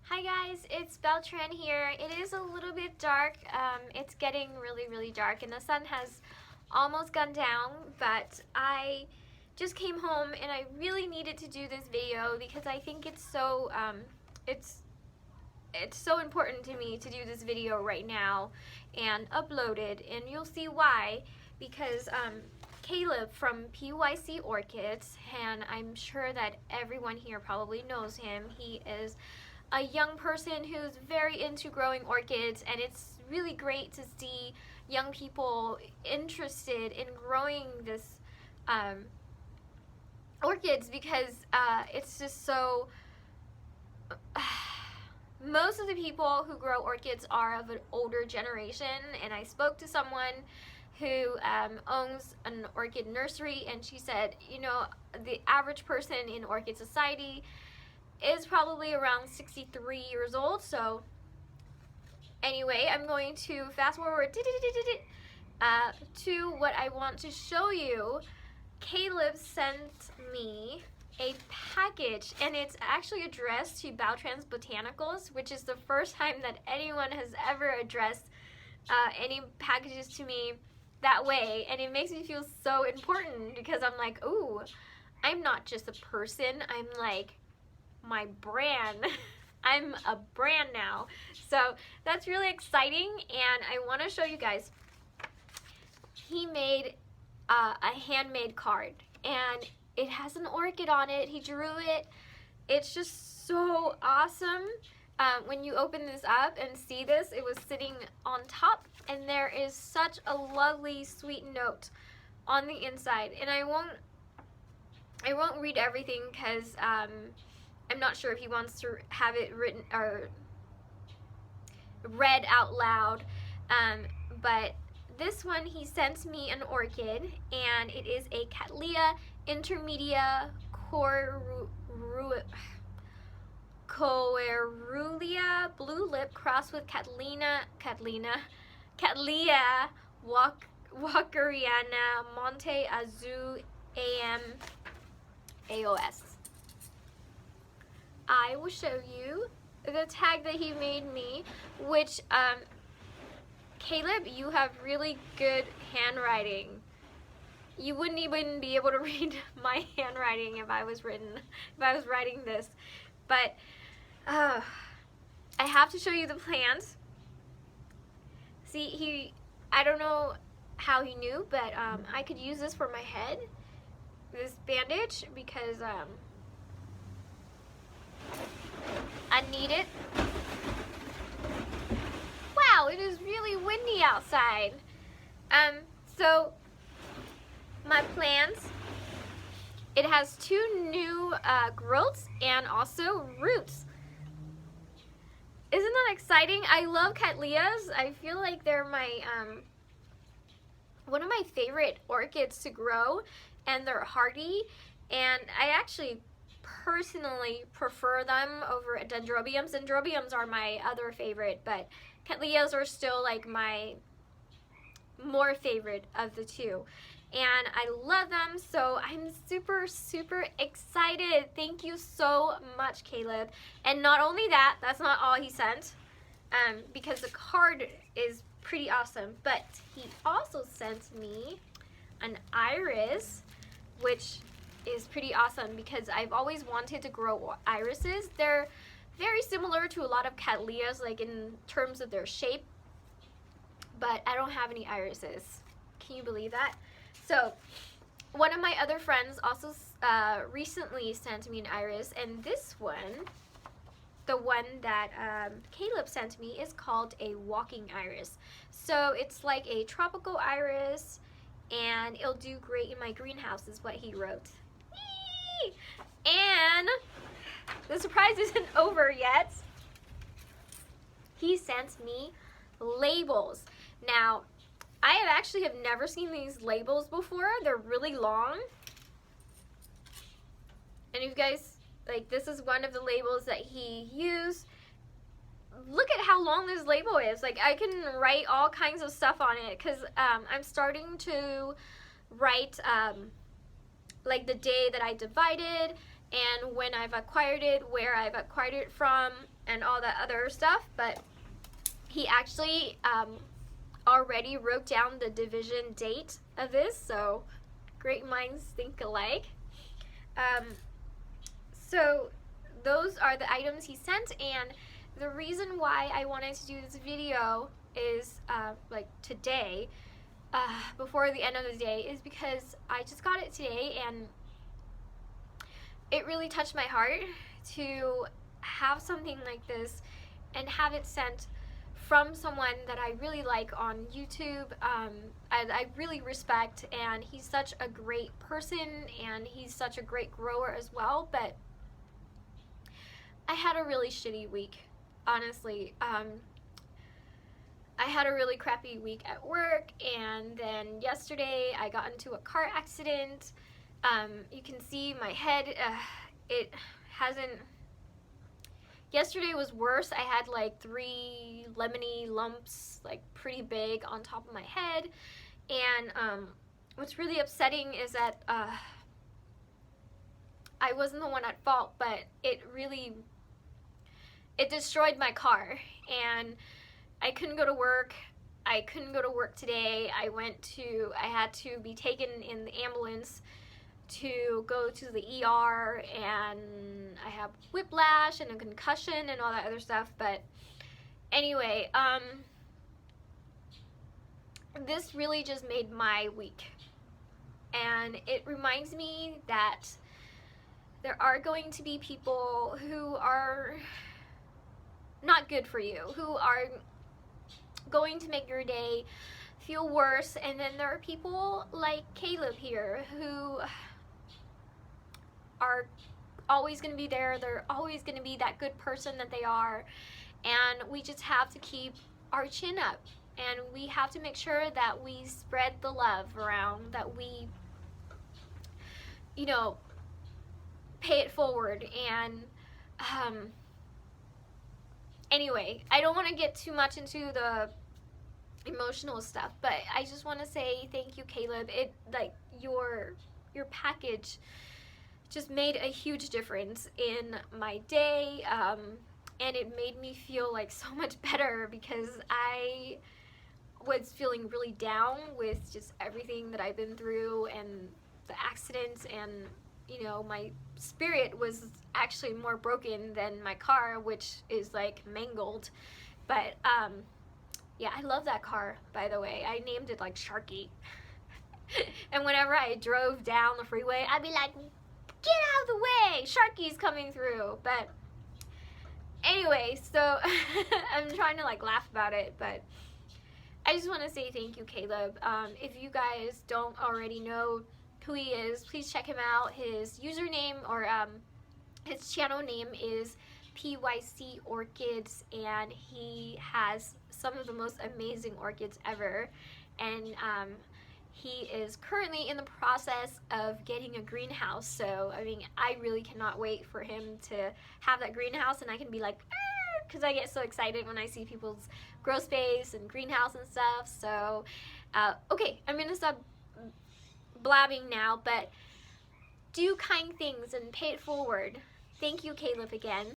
Hi guys, it's Beltran here. It is a little bit dark. It's getting really dark and the sun has almost gone down, but I just came home and I really needed to do this video because I think it's so important to me to do this video right now and upload it, and you'll see why. Because Caleb from PYC Orchids, and I'm sure that everyone here probably knows him. He is a young person who's very into growing orchids, and it's really great to see young people interested in growing this orchids because it's just so most of the people who grow orchids are of an older generation, and I spoke to someone who owns an orchid nursery, and she said, you know, the average person in Orchid Society is probably around 63 years old. So anyway, I'm going to fast forward to what I want to show you. Caleb sent me a package, and it's actually addressed to Beltran's Botanicals, which is the first time that anyone has ever addressed any packages to me that way, and it makes me feel so important because I'm like, ooh, I'm not just a person, I'm like my brand. I'm a brand now. So that's really exciting, and I want to show you guys. He made a handmade card, and it has an orchid on it. He drew it. It's just so awesome. When you open this up and see this, it was sitting on top, and there is such a lovely sweet note on the inside. And I won't read everything because I'm not sure if he wants to have it written or read out loud, but this one, he sent me an orchid, and it is a Cattleya intermedia coeruleia blue lip crossed with Cattleya walkeriana Monte Azul AM AOS. I will show you the tag that he made me, which Caleb, you have really good handwriting. You wouldn't even be able to read my handwriting if I was writing this. But I have to show you the plants. See, I don't know how he knew, but I could use this for my head, this bandage, because I need it. Wow, it is really windy outside. So my plants, it has 2 new growths and also roots. Isn't that exciting? I love Cattleyas. I feel like they're my one of my favorite orchids to grow, and they're hardy, and I actually personally prefer them over dendrobiums. Dendrobiums are my other favorite, but Cattleyas are still like my more favorite of the two, and I love them, so I'm super excited. Thank you so much, Caleb. And not only that, that's not all he sent, because the card is pretty awesome, but he also sent me an iris, which is pretty awesome because I've always wanted to grow irises. They're very similar to a lot of Cattleyas, like in terms of their shape, but I don't have any irises. Can you believe that? So one of my other friends also recently sent me an iris, and this one, the one that Caleb sent me, is called a walking iris. So it's like a tropical iris, and it'll do great in my greenhouse, is what he wrote. Whee! And the surprise isn't over yet. He sent me labels. Now, I have never seen these labels before. They're really long. And you guys, like, this is one of the labels that he used. Look at how long this label is. Like, I can write all kinds of stuff on it because I'm starting to write like the day that I divided and when I've acquired it, where I've acquired it from, and all that other stuff. But he actually already wrote down the division date of this, so great minds think alike. So those are the items he sent, and the reason why I wanted to do this video is like today, before the end of the day, is because I just got it today, and it really touched my heart to have something like this and have it sent from someone that I really like on YouTube, and I really respect, and he's such a great person, and he's such a great grower as well. But I had a really shitty week, honestly. I had a really crappy week at work, and then yesterday I got into a car accident. You can see my head, it hasn't... Yesterday was worse. I had like 3 lemony lumps, like pretty big, on top of my head. And what's really upsetting is that I wasn't the one at fault, but it destroyed my car. And I couldn't go to work. I couldn't go to work today. I had to be taken in the ambulance to go to the ER, and I have whiplash and a concussion and all that other stuff. But anyway, this really just made my week, and it reminds me that there are going to be people who are not good for you, who are going to make your day feel worse. And then there are people like Caleb here who are always going to be there. They're always going to be that good person that they are, and we just have to keep our chin up, and we have to make sure that we spread the love around, that we, you know, pay it forward. And anyway, I don't want to get too much into the emotional stuff, but I just want to say thank you, Caleb. It, like, your package just made a huge difference in my day, and it made me feel like so much better, because I was feeling really down with just everything that I've been through and the accidents, and you know, my spirit was actually more broken than my car, which is like mangled. But yeah, I love that car, by the way. I named it like Sharky. And whenever I drove down the freeway, I'd be like, get out of the way, Sharky's coming through. But anyway, so I'm trying to like laugh about it, but I just want to say thank you, Caleb. If you guys don't already know who he is, please check him out. His username, or his channel name, is PYC Orchids, and he has some of the most amazing orchids ever. And he is currently in the process of getting a greenhouse, so I mean, I really cannot wait for him to have that greenhouse, and I can be like, because I get so excited when I see people's grow space and greenhouse and stuff. So okay, I'm gonna stop blabbing now, but do kind things and pay it forward. Thank you, Caleb, again.